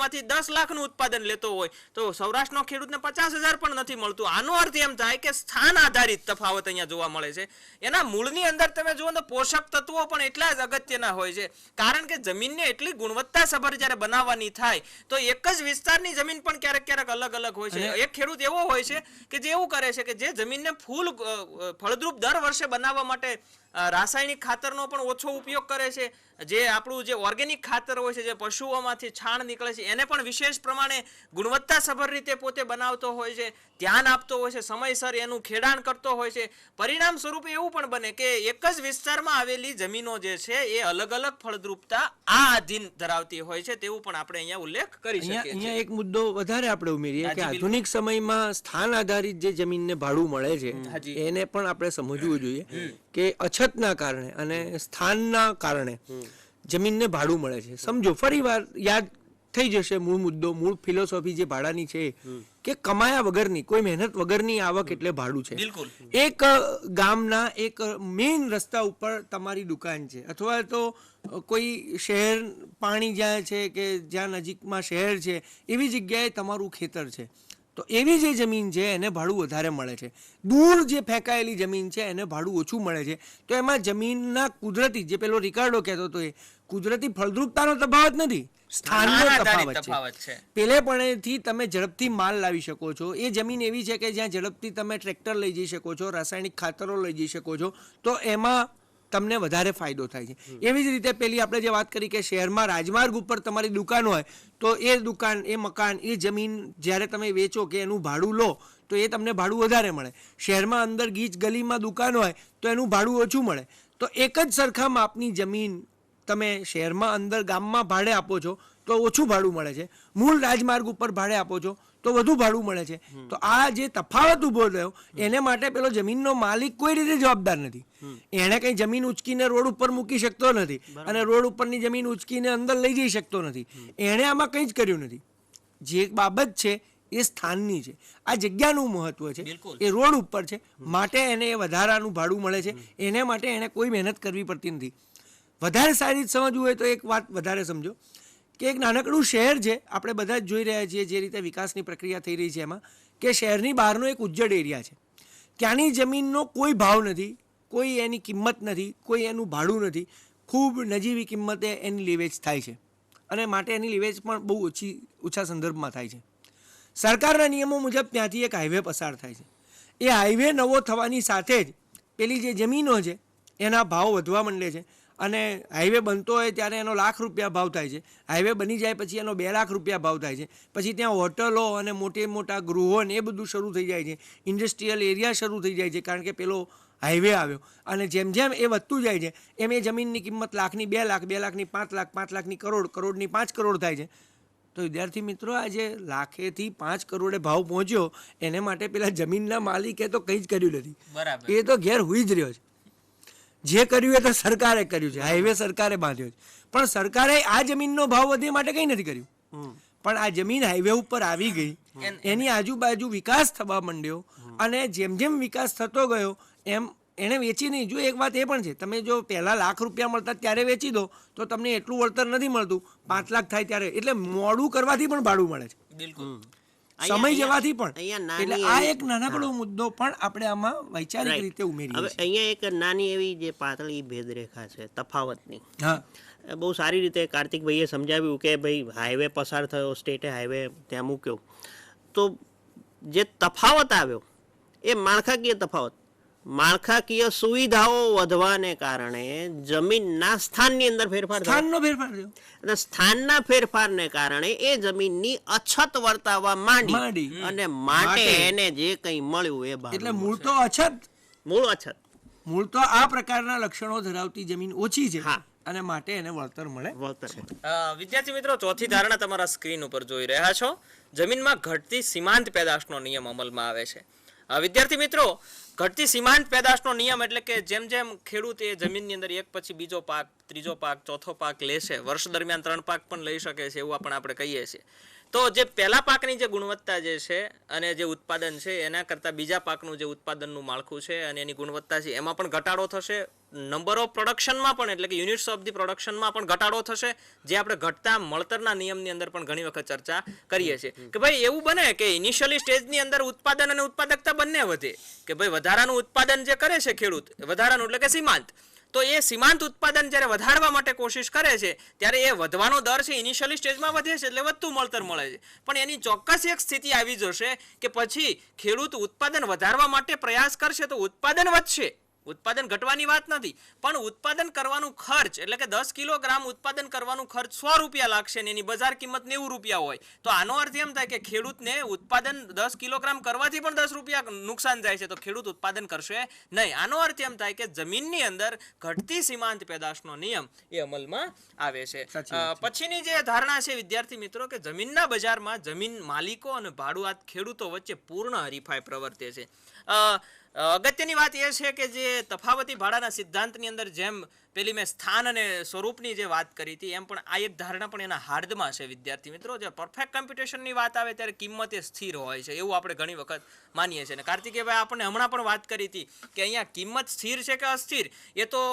એમાંથી 10 લાખનું ઉત્પાદન લેતો હોય તો સૌરાષ્ટ્રનો ખેડૂતને 50,000 પણ નથી મળતું. આનો અર્થ એમ થાય કે સ્થાન આધારિત તફાવત અહીંયા જોવા મળે છે. એના મૂળની અંદર તમે જુઓ તો પોષક તત્વો પણ એટલા જ અગત્યના હોય છે, કારણ કે જમીનને એટલી ગુણવત્તાસભર જ્યારે બનાવવાની થાય તો એક જ વિસ્તારની જમીન પણ ક્યારેક અલગ અલગ હોય છે. એક ખેડૂત એવો હોય છે કે જે એવું કરે છે કે જે જમીનને ફળદ્રુપ દર વર્ષે બનાવવા માટે રાસાયણિક ખાતરનો પણ ઓછો ઉપયોગ કરે છે. જે આપણું જે ઓર્ગેનિક ખાતર હોય છે, જે પશુઓમાંથી છાણ નીકળે છે, એને પણ વિશેષ પ્રમાણે ગુણવત્તાસભર રીતે પોતે બનાવતો હોય છે, ધ્યાન આપતો હોય છે, સમયસર એનું ખેડાણ કરતો હોય છે. પરિણામ સ્વરૂપે એવું પણ બને કે એક જ વિસ્તારમાં આવેલી જમીનો જે છે એ અલગ અલગ ફળદ્રુપતા આ આધીન ધરાવતી હોય છે, તેવું પણ આપણે અહીંયા ઉલ્લેખ કરી શકીએ છીએ. અહીંયા એક મુદ્દો વધારે આપણે ઉમેરીએ કે આધુનિક સમયમાં સ્થાન આધારિત જે જમીનને ભાડું મળે છે એને પણ આપણે સમજવું જોઈએ કે અછતના કારણે અને સ્થાનના કારણે જમીનને ભાડું મળે છે. સમજો ફરી વાર યાદ થઈ જશે મૂળ મુદ્દો, મૂળ ફિલોસોફી જે ભાડાની છે કે કમાયા વગરની, કોઈ મહેનત વગરની આવક એટલે ભાડું છે. એક ગામના એક મેઇન રસ્તા ઉપર તમારી દુકાન છે, અથવા તો કોઈ શહેર પાણી જ્યાં છે કે જ્યાં નજીકમાં શહેર છે એવી જગ્યાએ તમારું ખેતર છે, તો એવી જે જમીન છે એને ભાડું વધારે મળે છે. દૂર જે ફેંકાયેલી જમીન છે એને ભાડું ઓછું મળે છે. તો એમાં જમીનના કુદરતી, જે પેલો રિકાર્ડો કહેતો હતો, એ કુદરતી ફળદ્રુપતાનો તફાવત નથી, સ્થાનનો તફાવત છે. પેલેપણેથી તમે ઝડપથી માલ લાવી શકો છો. એ જમીન એવી છે કે જ્યાં ઝડપથી તમે ટ્રેક્ટર લઈ જઈ શકો છો, રાસાયણિક ખાતરો લઈ જઈ શકો છો, તો એમાં તમને વધારે ફાયદો થાય છે. એવી જ રીતે પેલી આપણે જે વાત કરી કે શહેરમાં રાજમાર્ગ ઉપર તમારી દુકાન હોય તો એ દુકાન, એ મકાન, એ જમીન જ્યારે તમે વેચો કે એનું ભાડું લો તો એ તમને ભાડું વધારે મળે. શહેરમાં અંદર ગીચ ગલીમાં દુકાન હોય તો એનું ભાડું ઓછું મળે. તો એક જ સરખા માપની જમીન તમે શહેરમાં અંદર ગામમાં ભાડે આપો છો તો ઓછું ભાડું મળે છે, મૂળ રાજમાર્ગ ઉપર ભાડે આપો છો તો વધુ ભાડું મળે છે. તો આ જે તફાવત ઊભો થયો એને માટે પેલો જમીનનો માલિક કોઈ રીતે જવાબદાર નથી. એણે કંઈ જમીન ઉચકીને રોડ ઉપર મૂકી શકતો નથી અને રોડ ઉપરની જમીન ઉચકીને અંદર લઈ જઈ શકતો નથી. એણે આમાં કંઈ જ કર્યું નથી. જે બાબત છે એ સ્થાનની છે, આ જગ્યાનું મહત્વ છે, એ રોડ ઉપર છે, માટે એને વધારાનું ભાડું મળે છે. એને માટે એને કોઈ મહેનત કરવી પડતી નથી. વધારે સારી રીતે સમજવું હોય તો એક વાત વધારે સમજો કે એક નાનકડું શહેર છે, આપણે બધા જ જોઈ રહ્યા છીએ જે રીતે વિકાસની પ્રક્રિયા થઈ રહી છે એમાં, કે શહેરની બહારનો એક ઉજ્જડ એરિયા છે, ત્યાંની જમીનનો કોઈ ભાવ નથી, કોઈ એની કિંમત નથી, કોઈ એનું ભાડું નથી, ખૂબ નજીવી કિંમતે એની લીવેચ થાય છે અને માટે એની લીવેચ પણ બહુ ઓછા સંદર્ભમાં થાય છે. સરકારના નિયમો મુજબ ત્યાંથી એક હાઈવે પસાર થાય છે. એ હાઈવે નવો થવાની સાથે જ પેલી જે જમીનો છે એના ભાવ વધવા માંડે છે અને હાઈવે બનતો હોય ત્યારે એનો ₹1,00,000 ભાવ થાય છે. હાઈવે બની જાય પછી એનો ₹2,00,000 ભાવ થાય છે. પછી ત્યાં હોટલો અને મોટા ગૃહો ને એ બધું શરૂ થઈ જાય છે, ઇન્ડસ્ટ્રીયલ એરિયા શરૂ થઈ જાય છે, કારણ કે પેલો હાઈવે આવ્યો. અને જેમ જેમ એ વધતું જાય છે એમ એ જમીનની કિંમત લાખની 2 લાખ, 2 લાખની 5 લાખ, 5 લાખની કરોડ, કરોડની 5 કરોડ થાય છે. તો વિદ્યાર્થી મિત્રો, આજે લાખેથી 5 કરોડે ભાવ પહોંચ્યો એને માટે પેલા જમીનના માલિકે તો કંઈ જ કર્યું નથી. એ તો ઘેર હુઈ જ રહ્યો છે. જે કર્યું એ તો સરકારે કર્યું છે, હાઈવે સરકારે બાંધ્યો છે, પણ સરકારે આ જમીનનો ભાવ વધે માટે કંઈ નથી કર્યું. પણ આ જમીન હાઈવે ઉપર આવી ગઈ, એની આજુબાજુ વિકાસ થવા માંડ્યો અને જેમ જેમ વિકાસ થતો ગયો એમ એને વેચી નહીં. જો એક વાત એ પણ છે, તમે જો પહેલાં ₹1,00,000 મળતા ત્યારે વેચી દો તો તમને એટલું વળતર નથી મળતું, 5 લાખ થાય ત્યારે. એટલે મોડું કરવાથી પણ ભાડું મળે છે, બિલકુલ સમય જવાથી પણ. એટલે આ એક નાનકડો મુદ્દો પણ આપણે આમાં વૈચારિક રીતે ઉમેરીએ. હવે અહીંયા એક નાની એવી જે પાતળી ભેદરેખા છે તફાવતની, બહુ સારી રીતે કાર્તિકભાઈએ સમજાવ્યું કે ભાઈ હાઈવે પસાર થયો, સ્ટેટે હાઈવે ત્યાં મૂક્યો, તો જે તફાવત આવ્યો એ માળખાકીય તફાવત, માળખાકીય સુવિધાઓ વધવાને કારણે જમીનના સ્થાનની અંદર ફેરફાર થયો અને સ્થાનના ફેરફારને કારણે એ જમીનની અછત વર્તાવા માંડી અને માટે એને જે કંઈ મળ્યું એ ભાવ. એટલે મૂળ તો અછત, મૂળ તો આ પ્રકારના લક્ષણો ધરાવતી જમીન ઓછી છે અને માટે એને વળતર મળે. વિદ્યાર્થી મિત્રો, ચોથી ધારણા તમારા સ્ક્રીન ઉપર જોઈ રહ્યા છો. જમીનમાં ઘટતી સીમાંત પેદાશનો નિયમ અમલમાં આવે છે. વિદ્યાર્થી મિત્રો, ઘટતી સીમાંત પેદાશનો નિયમ એટલે કે જેમ જેમ ખેડૂત એ જમીનની અંદર એક પછી બીજો પાક, ત્રીજો પાક, ચોથો પાક લેશે, વર્ષ દરમિયાન 3 પાક પણ લઈ શકે છે એવું પણ આપણે કહીએ છીએ, તો જે પહેલા પાકની જે ગુણવત્તા જે છે અને જે ઉત્પાદન છે એના કરતાં બીજા પાકનું જે ઉત્પાદનનું માળખું છે અને એની ગુણવત્તા છે એમાં પણ ઘટાડો થશે, નંબર ઓફ પ્રોડક્શનમાં પણ એટલે કે યુનિટ્સ ઓફ ધી પ્રોડક્શનમાં પણ ઘટાડો થશે, જે આપણે ઘટતા મળતરના નિયમની અંદર પણ ઘણી વખત ચર્ચા કરીએ છીએ કે ભાઈ એવું બને કે ઇનિશિયલી સ્ટેજની અંદર ઉત્પાદન અને ઉત્પાદકતા બંને વધે, કે ભાઈ વધારાનું ઉત્પાદન જે કરે છે ખેડૂત, વધારાનું એટલે કે સીમાંત, તો એ સીમાંત ઉત્પાદન જ્યારે વધારવા માટે કોશિશ કરે છે ત્યારે એ વધવાનો દર છે ઇનિશિયલી સ્ટેજમાં વધે છે એટલે વધતું મળતર મળે છે, પણ એની ચોક્કસ એક સ્થિતિ આવી જશે કે પછી ખેડૂત ઉત્પાદન વધારવા માટે પ્રયાસ કરશે તો ઉત્પાદન વધશે, ઉત્પાદન ઘટવાની વાત નથી, પણ ઉત્પાદન કરવાનું ખર્ચ એટલે કે 10 કિલોગ્રામ ઉત્પાદન કરવાનું ખર્ચ 100 રૂપિયા લાગશે ને એની બજાર કિંમત 90 રૂપિયા હોય, તો આનો અર્થ એમ થાય કે ખેડૂતને ઉત્પાદન 10 કિલોગ્રામ કરવાથી પણ 10 રૂપિયા નુકસાન જાય છે, તો ખેડૂત ઉત્પાદન કરશે નહીં. આનો અર્થ એમ થાય કે જમીનની અંદર ઘટતી સીમાંત પેદાશનો નિયમ એ અમલમાં આવે છે. પછીની જે ધારણા છે વિદ્યાર્થી મિત્રો કે જમીનના બજારમાં જમીન માલિકો અને ભાડુઆત ખેડૂતો વચ્ચે પૂર્ણ હરીફાઈ પ્રવર્તે છે. અગત્યની વાત એ છે કે જે તફાવતી ભાડાના સિદ્ધાંતની અંદર જેમ પેલી મેં સ્થાન અને સ્વરૂપની જે વાત કરી હતી એમ પણ આ એક ધારણા પણ એના હાર્દમાં છે વિદ્યાર્થી મિત્રો. જે પરફેક્ટ કોમ્પ્યુટેશનની વાત આવે ત્યારે કિંમત એ સ્થિર હોય છે એવું આપણે ઘણી વખત માનીએ છીએ, અને કાર્તિકેયભાઈ આપણને હમણાં પણ વાત કરી હતી કે અહીંયા કિંમત સ્થિર છે કે અસ્થિર એ તો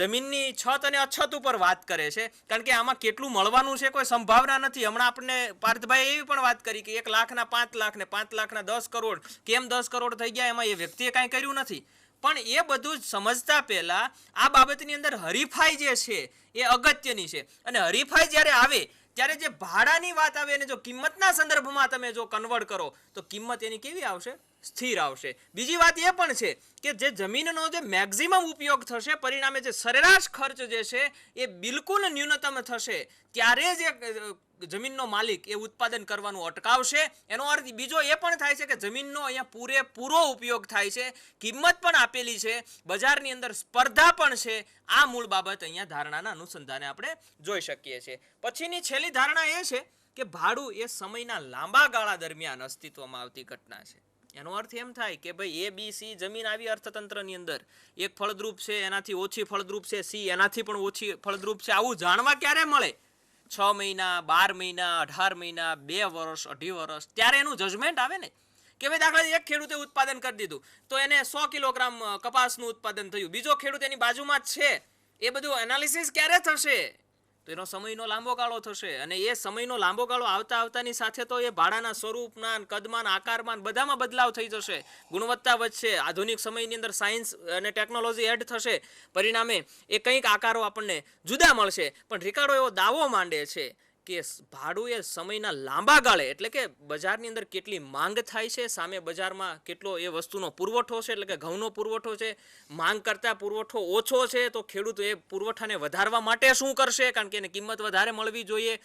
જમીનની છત અને અછત ઉપર વાત કરે છે, કારણ કે આમાં કેટલું મળવાનું છે કોઈ સંભાવના નથી. હમણાં આપણને પાર્થભાઈ એવી પણ વાત કરી કે 1 લાખના 5 લાખ ને 5 લાખના 10 કરોડ કેમ 10 કરોડ થઈ ગયા, એમાં એ વ્યક્તિએ કાંઈ કર્યું નથી. પણ એ બધું જ સમજતા પહેલા આ બાબતની અંદર હરીફાઈ જે છે એ અગત્યની છે, અને હરીફાઈ જ્યારે આવે ત્યારે જે ભાડાની વાત આવે અને જો કિંમતના સંદર્ભમાં તમે જો કન્વર્ટ કરો તો કિંમત એની કેવી આવશે? સ્થિર આવશે. બીજી વાત એ પણ છે કે જે જમીનનો જે મેક્સિમમ ઉપયોગ થશે પરિણામે જે સરેરાશ ખર્ચ જે છે એ બિલકુલ ન્યૂનતમ થશે, ત્યારે જ જમીનનો માલિક એ ઉત્પાદન કરવાનું અટકાવશે. એનો અર્થ બીજો એ પણ થાય છે કે જમીનનો અહીંયા પૂરેપૂરો ઉપયોગ થાય છે, કિંમત પણ આપેલી છે, બજારની અંદર સ્પર્ધા પણ છે. આ મૂળ બાબત અહીંયા ધારણાના અનુસંધાને આપણે જોઈ શકીએ છીએ. પછીની છેલ્લી ધારણા એ છે કે ભાડું એ સમયના લાંબા ગાળા દરમિયાન અસ્તિત્વમાં આવતી ઘટના છે. એનો અર્થ એમ થાય કે ભાઈ A B C જમીન આવી અર્થતંત્રની અંદર, એક ફળદ્રુપ છે એનાથી ઓછી ફળદ્રુપ છે, C એનાથી પણ ઓછી ફળદ્રુપ છે, આવું જાણવા ક્યારે મળે? 6 મહિના 12 મહિના 18 મહિના 2 વર્ષ 2.5 વર્ષ, ત્યારે એનું જજમેન્ટ આવે ને કે ભાઈ દાખલા એક ખેડૂતે ઉત્પાદન કરી દીધું તો એને 100 કિલોગ્રામ કપાસનું ઉત્પાદન થયું, બીજો ખેડૂત એની બાજુમાં જ છે, એ બધું એનાલિસિસ ક્યારે થશે? તો એનો સમયનો લાંબો ગાળો થશે, અને એ સમયનો લાંબો ગાળો આવતાની સાથે તો એ ભાડાના સ્વરૂપના, કદમાં, આકારમાં બધામાં બદલાવ થઈ જશે, ગુણવત્તા વધશે, આધુનિક સમયની અંદર સાયન્સ અને ટેકનોલોજી એડ થશે, પરિણામે એ કંઈક આકારો આપણને જુદા મળશે. પણ રિકાર્ડો એવો દાવો માંડે છે કે ભાડું એ સમયના લાંબા ગાળે એટલે કે બજારની અંદર કેટલી માંગ થાય છે સામે બજારમાં કેટલો એ વસ્તુનો પુરવઠો છે, એટલે કે ઘઉંનો પુરવઠો છે, માંગ કરતાં પુરવઠો ઓછો છે તો ખેડૂત એ પુરવઠાને વધારવા માટે શું કરશે? કારણ કે એને કિંમત વધારે મળવી જોઈએ.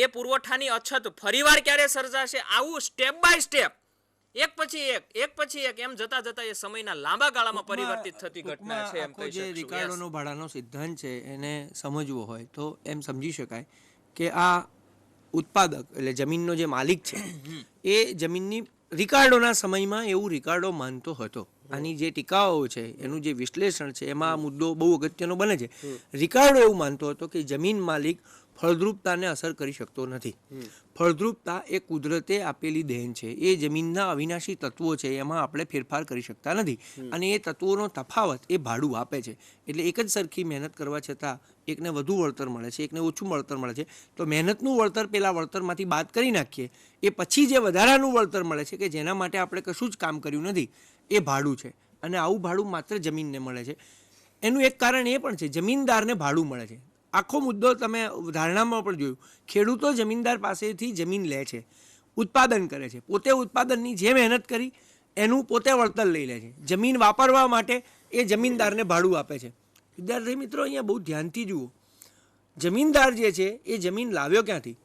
એ પુરવઠાની અછત ફરીવાર ક્યારે સર્જાશે? આવું સ્ટેપ બાય સ્ટેપ એક પછી એક એમ જતા એ સમયના લાંબા ગાળામાં પરિવર્તિત થતી ઘટના છે એમ કહી શકીએ. રિકાર્ડોનો ભાડાનો સિદ્ધાંત છે એને સમજવો હોય તો એમ સમજી શકાય કે આ ઉત્પાદક એટલે જમીનનો જે માલિક છે એ જમીનની રિકાર્ડોના સમયમાં એવું રિકાર્ડો માનતો હતો. આની જે ટીકાઓ છે એનું જે વિશ્લેષણ છે એમાં આ મુદ્દો બહુ અગત્યનો બને છે. રિકાર્ડો એવું માનતો હતો કે જમીન માલિક ફળદ્રુપતાને અસર કરી શકતો નથી. ફળદ્રુપતા એ કુદરતે આપેલી દેન છે, એ જમીનના અવિનાશી તત્વો છે, એમાં આપણે ફેરફાર કરી શકતા નથી, અને એ તત્વોનો તફાવત એ ભાડું આપે છે. એટલે એક જ સરખી મહેનત કરવા છતાં એકને વધુ વળતર મળે છે, એકને ઓછું વળતર મળે છે, તો મહેનતનું વળતર પેલા વળતરમાંથી બાદ કરી નાખીએ, એ પછી જે વધારાનું વળતર મળે છે કે જેના માટે આપણે કશું જ કામ કર્યું નથી, એ ભાડું છે. અને આવું ભાડું માત્ર જમીનને મળે છે. એનું એક કારણ એ પણ છે જમીનદારને ભાડું મળે છે. આખો મુદ્દો તમે ધારણામાં પણ જોયું, ખેડૂતો જમીનદાર પાસેથી જમીન લે છે, ઉત્પાદન કરે છે, પોતે ઉત્પાદનની જે મહેનત કરી એનું પોતે વળતર લઈ લે છે, જમીન વાપરવા માટે એ જમીનદારને ભાડું આપે છે. વિદ્યાર્થી મિત્રો અહીંયા બહુ ધ્યાનથી જુઓ, જમીનદાર જે છે એ જમીન લાવ્યો ક્યાંથી?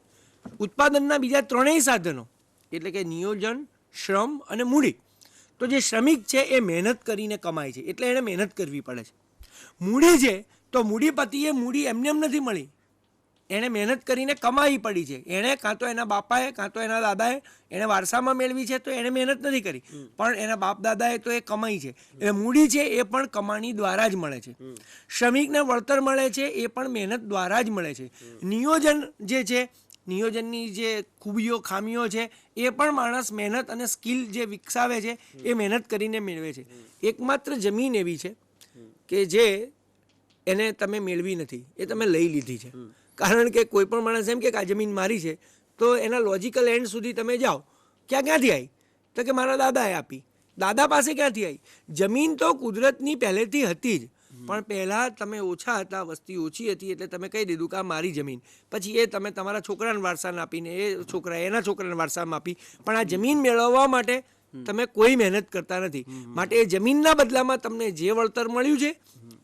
ઉત્પાદનના બીજા 3 સાધનો એટલે કે નિયોજન, શ્રમ અને મૂડી. તો જે શ્રમિક છે એ મહેનત કરીને કમાય છે એટલે એને મહેનત કરવી પડે છે. મૂડી છે તો મૂડીપતિએ મૂડી એમને એમ નથી મળી, એણે મહેનત કરીને કમાવી પડી છે. એણે કાં તો એના બાપાએ કાં તો એના દાદાએ એણે વારસામાં મેળવી છે તો એણે મહેનત નથી કરી, પણ એના બાપ દાદાએ તો એ કમાઈ છે. એટલે મૂડી છે એ પણ કમાણી દ્વારા જ મળે છે. શ્રમિકને વળતર મળે છે એ પણ મહેનત દ્વારા જ મળે છે. નિયોજન જે છે, નિયોજનની જે ખૂબીઓ ખામીઓ છે એ પણ માણસ મહેનત અને સ્કિલ જે વિકસાવે છે એ મહેનત કરીને મેળવે છે. એકમાત્ર જમીન એવી છે કે જે એને તમે મેળવી નથી, એ તમે લઈ લીધી છે. કારણ કે કોઈ પણ માણસ એમ કે આ જમીન મારી છે તો એના લોજિકલ એન્ડ સુધી તમે જાઓ, ક્યાંથી આવી? તો કે મારા દાદાએ આપી. દાદા પાસે ક્યાંથી આવી? જમીન તો કુદરતની પહેલેથી હતી જ, પણ પહેલાં તમે ઓછા હતા, વસ્તી ઓછી હતી, એટલે તમે કહી દીધું કે આ મારી જમીન. પછી એ તમે તમારા છોકરાને વારસાને આપીને એ છોકરાએ એના છોકરાને વારસામાં આપી, પણ આ જમીન મેળવવા માટે તમે કોઈ મહેનત કરતા નથી. માટે એ જમીનના બદલામાં તમને જે વળતર મળ્યું છે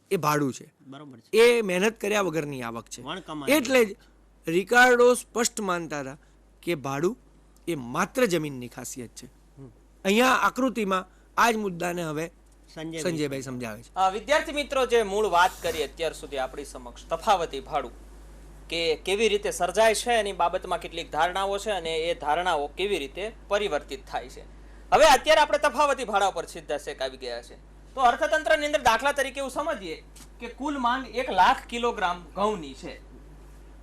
એ ભાડું છે, બરોબર છે. એ મહેનત કર્યા વગરની આવક છે. એટલે જ રિકાર્ડો સ્પષ્ટ માનતા હતા કે ભાડું એ માત્ર જમીનની ખાસિયત છે. અહીંયા આકૃતિમાં આ જ મુદ્દાને હવે સંજયભાઈ સમજાવે છે. વિદ્યાર્થી મિત્રો, જે મૂળ વાત કરી અત્યાર સુધી આપણી સમક્ષ તફાવતી ભાડું કે કેવી રીતે સર્જાય છે એની બાબતમાં કેટલીક ધારણાઓ છે અને એ ધારણાઓ કેવી રીતે પરિવર્તિત થાય છે. હવે અત્યારે આપણે તફાવતી ભાડા પર સીધા શેક આવી ગયા છે. તો અર્થતંત્રની અંદર દાખલા તરીકે એવું સમજીએ કે કુલ માંગ 1 લાખ કિલોગ્રામ ઘઉંની છે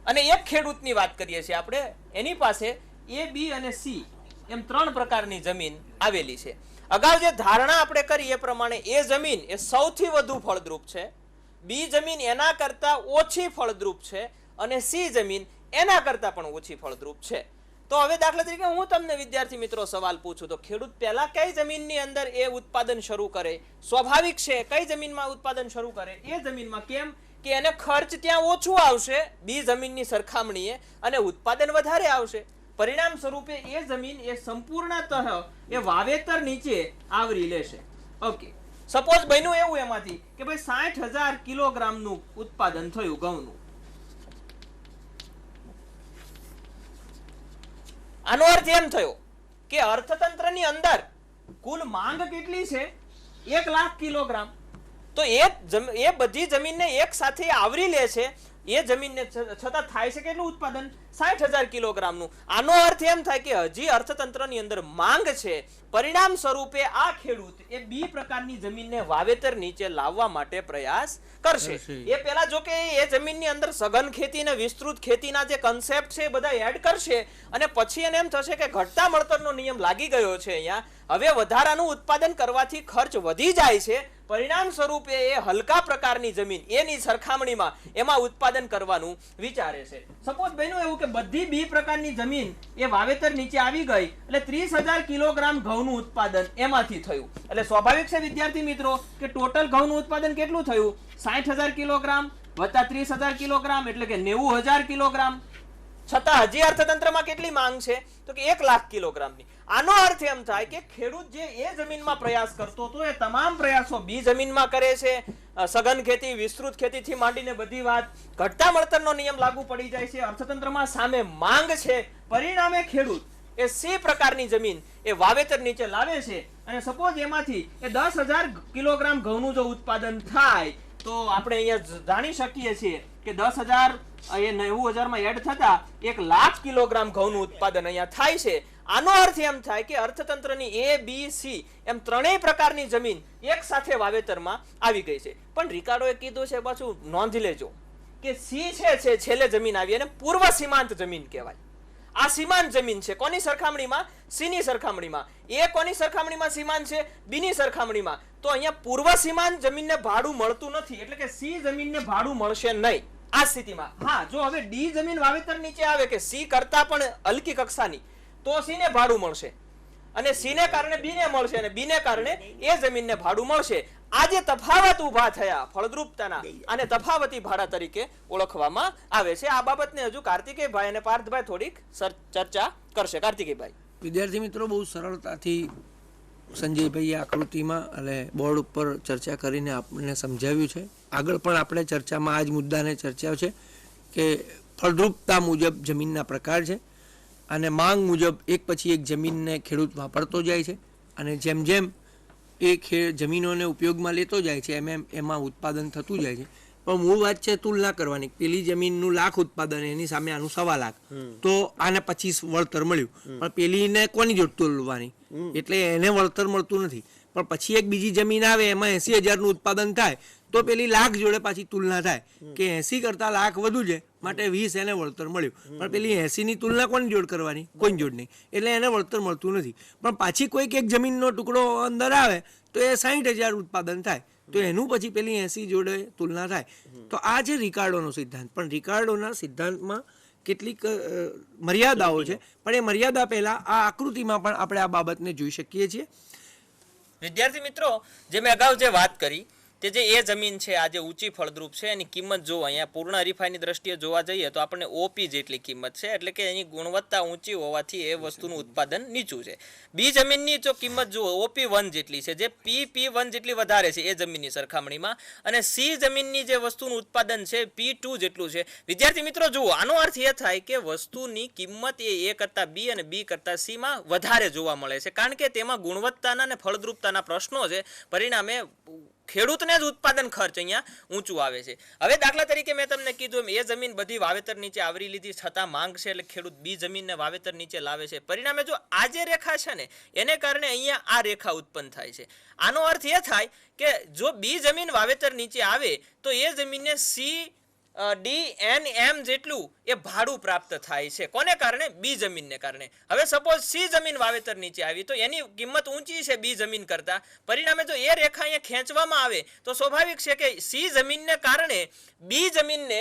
અને એક ખેડૂતની વાત કરીએ છીએ આપણે, એની પાસે A, B અને C એમ 3 પ્રકારની જમીન આવેલી છે. અગાઉ જે ધારણા આપણે કરી એ પ્રમાણે એ જમીન એ સૌથી વધુ ફળદ્રુપ છે, B જમીન એના કરતા ઓછી ફળદ્રુપ છે અને C જમીન એના કરતા પણ ઓછી ફળદ્રુપ છે. તો હવે દાખલા તરીકે હું તમને વિદ્યાર્થી મિત્રો સવાલ પૂછું તો ખેડૂત પહેલા કઈ જમીનની અંદર એ ઉત્પાદન શરૂ કરે? સ્વાભાવિક છે કઈ જમીનમાં ઉત્પાદન શરૂ કરે? એ જમીનમાં. કેમ કે એને ખર્ચ ત્યાં ઓછું આવશે B જમીનની સરખામણીએ અને ઉત્પાદન વધારે આવશે. પરિણામ સ્વરૂપે એ જમીન એ સંપૂર્ણતઃ એ વાવેતર નીચે આવરી લેશે. ઓકે, સપોઝ બન્યું એવું એમાંથી કે ભાઈ 60,000 કિલોગ્રામનું ઉત્પાદન થયું ઘઉંનું. આનો અર્થ એમ થયો કે અર્થતંત્રની અંદર કુલ માંગ કેટલી છે? 1 લાખ કિલોગ્રામ. તો એ બધી જમીનને એક સાથે આવરી લે છે. એ જમીનને છતાં થાય છે કેટલું ઉત્પાદન? 60,000 કિલોગ્રામનું. આનો અર્થ એમ થાય કે હજી અર્થતંત્રની અંદર માંગ છે. પરિણામ સ્વરૂપે આ ખેડૂત એ B પ્રકારની જમીનને વાવેતર નીચે લાવવા માટે પ્રયાસ કરશે. એ પહેલા જો કે એ જમીનની અંદર સઘન ખેતી અને વિસ્તૃત ખેતીના જે કન્સેપ્ટ છે એ બધા એડ કરશે અને પછી એને એમ થશે કે ઘટતા મળતરનો નિયમ લાગી ગયો છે અહીંયા, હવે વધારાનું ઉત્પાદન કરવાથી ખર્ચ વધી જાય છે. પરિણામ સ્વરૂપે એ હલકા પ્રકારની જમીન એની સરખામણીમાં એમાં ઉત્પાદન કરવાનું વિચારે છે. સપોઝ બન્યું એવું કે બધી B પ્રકારની જમીન એ વાવેતર નીચે આવી ગઈ એટલે 30,000 કિલોગ્રામ ઘઉંનું ઉત્પાદન એમાંથી થયું. એટલે સ્વાભાવિક છે વિદ્યાર્થી મિત્રો કે ટોટલ ઘઉંનું ઉત્પાદન કેટલું થયું? 60,000 કિલોગ્રામ વત્તા 30,000 કિલોગ્રામ એટલે કે 90,000 કિલોગ્રામ. છતાં હજી અર્થતંત્રમાં કેટલી માંગ છે? તો કે 1 લાખ કિલોગ્રામની. આનો અર્થ એમ થાય કે ખેડૂત જે એ જમીનમાં પ્રયાસ કરતો હતો એ તમામ પ્રયાસો B જમીનમાં કરે છે. સઘન ખેતી, વિસ્તૃત ખેતીથી માંડીને બધી વાત, ઘટતા મળતરનો નિયમ લાગુ પડી જાય છે. અર્થતંત્રમાં સામે માંગ છે. પરિણામે ખેડૂત એ C પ્રકારની જમીન એ વાવેતર નીચે લાવે છે અને સપોઝ એમાંથી એ 10,000 કિલોગ્રામ ઘઉંનું જો ઉત્પાદન થાય તો આપણે અહીંયા જાણી શકીએ છીએ કે 10,000 એ 90,000 એડ થતા 1 લાખ કિલોગ્રામ ઘઉંનું ઉત્પાદન અહીંયા થાય છે. આનો અર્થ એમ થાય કે અર્થતંત્રની A, B, C એમ ત્રણેય પ્રકારની જમીન એક સાથે વાવેતરમાં આવી ગઈ છે. પણ રિકાર્ડોએ કીધું છે, પાછું નોંધ લેજો કે C છે છેલ્લે જમીન આવી અને પૂર્વ સીમાંત જમીન કહેવાય. આ સીમાંત જમીન છે કોની સરખામણીમાં? C ની સરખામણીમાં. એ કોની સરખામણીમાં સીમાંત છે? B ની સરખામણીમાં. તો અહીંયા પૂર્વ સીમાંત જમીનને ભાડું મળતું નથી એટલે કે C જમીનને ભાડું મળશે નહીં આ સ્થિતિમાં. હા, જો હવે D જમીન વાવેતર નીચે આવે કે C કરતા પણ હલકી કક્ષાની તો C ને ભાડું મળશે અને C ને કારણે B ને મળશે અને B ને કારણે એ જમીનને ભાડું મળશે. આ જે તફાવત ઊભા થયા ફળદ્રુપતાના અને તફાવતી ભાડા તરીકે ઓળખવામાં આવે છે. આ બાબતને હજુ કાર્તિકેયભાઈ અને પાર્થભાઈ થોડીક ચર્ચા કરશે. કાર્તિકેયભાઈ. વિદ્યાર્થી મિત્રો, બહુ સરળતાથી સંજયભાઈએ આકૃતિમાં અને બોર્ડ ઉપર ચર્ચા કરીને આપણને સમજાવ્યું છે. આગળ પણ આપણે ચર્ચામાં આ જ મુદ્દાને ચર્ચા છે કે ફળદ્રુપતા મુજબ જમીનના પ્રકાર છે અને માંગ મુજબ એક પછી એક જમીનને ખેડૂત વાપરતો જાય છે અને જેમ જેમ એ જમીનોને ઉપયોગમાં લેતો જાય છે એમ એમાં ઉત્પાદન થતું જાય છે. પણ મૂળ વાત છે તુલના કરવાની. પેલી જમીનનું 1,00,000 ઉત્પાદન એની સામે આનું 1,25,00,000 તો આને 25 વળતર મળ્યું, પણ પેલીને કોની જોડે તોલવાની? એટલે એને વળતર મળતું નથી. પણ પછી એક બીજી જમીન આવે એમાં 80,000નું ઉત્પાદન થાય તો પેલી 1,00,000 જોડે પાછી તુલના થાય કે 80 કરતા 1,00,000 વધુ છે માટે 20 એને વળતર મળ્યું, પણ પેલી 80 ની તુલના કોની જોડ કરવાની? કોઈ જોડ નહીં, એટલે એને વળતર મળતું નથી. પણ પાછી કોઈક એક જમીનનો ટુકડો અંદર આવે તો એ 60,000 ઉત્પાદન થાય, તો એનું પછી પેલી 80 જોડે તુલના થાય. તો આ છે રિકાર્ડોનો સિદ્ધાંત. પણ રિકાર્ડોના સિદ્ધાંતમાં કેટલીક મર્યાદાઓ છે, પણ એ મર્યાદા પહેલા આ આકૃતિમાં પણ આપણે આ બાબતને જોઈ શકીએ છીએ. વિદ્યાર્થી મિત્રો, જે મેં અગાઉ જે વાત કરી તે જે એ જમીન છે આ જે ઊંચી ફળદ્રુપ છે એની કિંમત જો અહીંયા પૂર્ણ હરીફાઈની દ્રષ્ટિએ જોવા જઈએ તો આપણને ઓપી જેટલી કિંમત છે, એટલે કે એની ગુણવત્તા ઊંચી હોવાથી એ વસ્તુનું ઉત્પાદન નીચું છે. બી જમીનની જો કિંમત જુઓ OP1 જેટલી છે, જે PP1 જેટલી વધારે છે એ જમીનની સરખામણીમાં, અને સી જમીનની જે વસ્તુનું ઉત્પાદન છે P2 જેટલું છે. વિદ્યાર્થી મિત્રો જુઓ, આનો અર્થ એ થાય કે વસ્તુની કિંમત એ કરતાં બી અને બી કરતાં સીમાં વધારે જોવા મળે છે, કારણ કે તેમાં ગુણવત્તાના અને ફળદ્રુપતાના પ્રશ્નો છે. પરિણામે ખેડૂતને જ ઉત્પાદન ખર્ચ અહીંયા ઊંચું આવે છે. હવે દાખલા તરીકે મેં તમને કીધું એ જમીન બધી વાવેતર નીચે આવરી લીધી છતાં માંગ છે, એટલે ખેડૂત બી જમીનને વાવેતર નીચે લાવે છે. પરિણામે જો આ જે રેખા છે ને એને કારણે અહીંયા આ રેખા ઉત્પન્ન થાય છે. આનો અર્થ એ થાય કે જો બી જમીન વાવેતર નીચે આવે તો એ જમીનને CDNM જેટલું એ ભાડું પ્રાપ્ત થાય છે. કોને કારણે? બી જમીનને કારણે. હવે સપોઝ સી જમીન વાવેતર નીચે આવી તો એની કિંમત ઊંચી છે બી જમીન કરતા. પરિણામે જો એ રેખા અહીંયા ખેંચવામાં આવે તો સ્વાભાવિક છે કે સી જમીનને કારણે બી જમીનને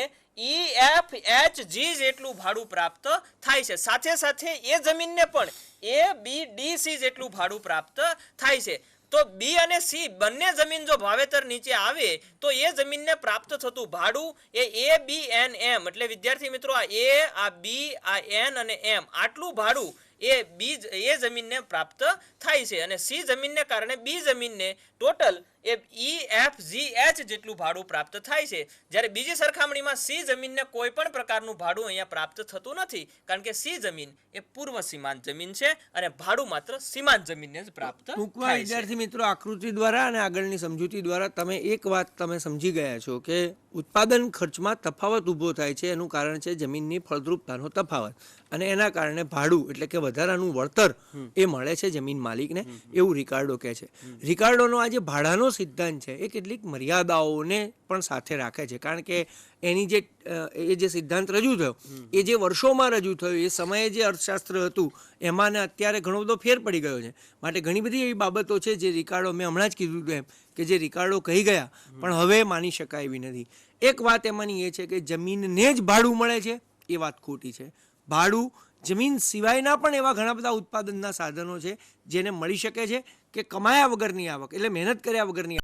EFHG જેટલું ભાડું પ્રાપ્ત થાય છે. સાથે સાથે એ જમીનને પણ ABDC જેટલું ભાડું પ્રાપ્ત થાય છે. તો બી અને સી બંને જમીન જો વાવેતર નીચે આવે તો એ જમીનને પ્રાપ્ત થતું ભાડું એ ABNM, એટલે વિદ્યાર્થી મિત્રો આ A, આ B, આ N અને M આટલું ભાડું એ જમીનને પ્રાપ્ત થાય છે. અને સી જમીનને કારણે બી જમીનને ટોટલ એ EFGH જેટલું ભાડું પ્રાપ્ત થાય છે. જ્યારે બીજી સરખામણીમાં સી જમીનને કોઈ પણ પ્રકારનું ભાડું અહીંયા પ્રાપ્ત થતું નથી, કારણ કે સી જમીન એ પૂર્વ સીમાંત જમીન છે અને ભાડું માત્ર સીમાંત જમીનને જ પ્રાપ્ત ટૂંકમાં થાય છે. વિદ્યાર્થી મિત્રો, આકૃતિ દ્વારા અને આગળની સમજૂતી દ્વારા તમે એક વાત તમે સમજી ગયા છો કે ઉત્પાદન ખર્ચમાં તફાવત ઊભો થાય છે. એનું કારણ છે જમીનની ફળદ્રુપતાનો તફાવત, અને એના કારણે ભાડું એટલે કે વધારાનું વળતર એ મળે છે જમીન માલિકને, એવું રિકાર્ડો કહે છે. રિકાર્ડોનો આ જે ભાડાનો સિદ્ધાંત છે એ કેટલીક મર્યાદાઓને પણ સાથે રાખે છે, કારણ કે એની જે સિદ્ધાંત રજૂ થયો એ જે વર્ષોમાં રજૂ થયો એ સમયે જે અર્થશાસ્ત્ર હતું એમાં ને અત્યારે ઘણો બધો ફેર પડી ગયો છે. માટે ઘણી બધી એવી બાબતો છે જે રિકાર્ડો, મેં હમણાં જ કીધું હતું એમ, કે જે રિકાર્ડો કહી ગયા પણ હવે માની શકાય એવી નથી. એક વાત એમાંની એ છે કે જમીનને જ ભાડું મળે છે એ વાત ખોટી છે. ભાડું જમીન સિવાયના પણ એવા ઘણા બધા ઉત્પાદનના સાધનો છે જેને મળી શકે છે કે કમાયા વગરની આવક, એટલે મહેનત કર્યા વગરની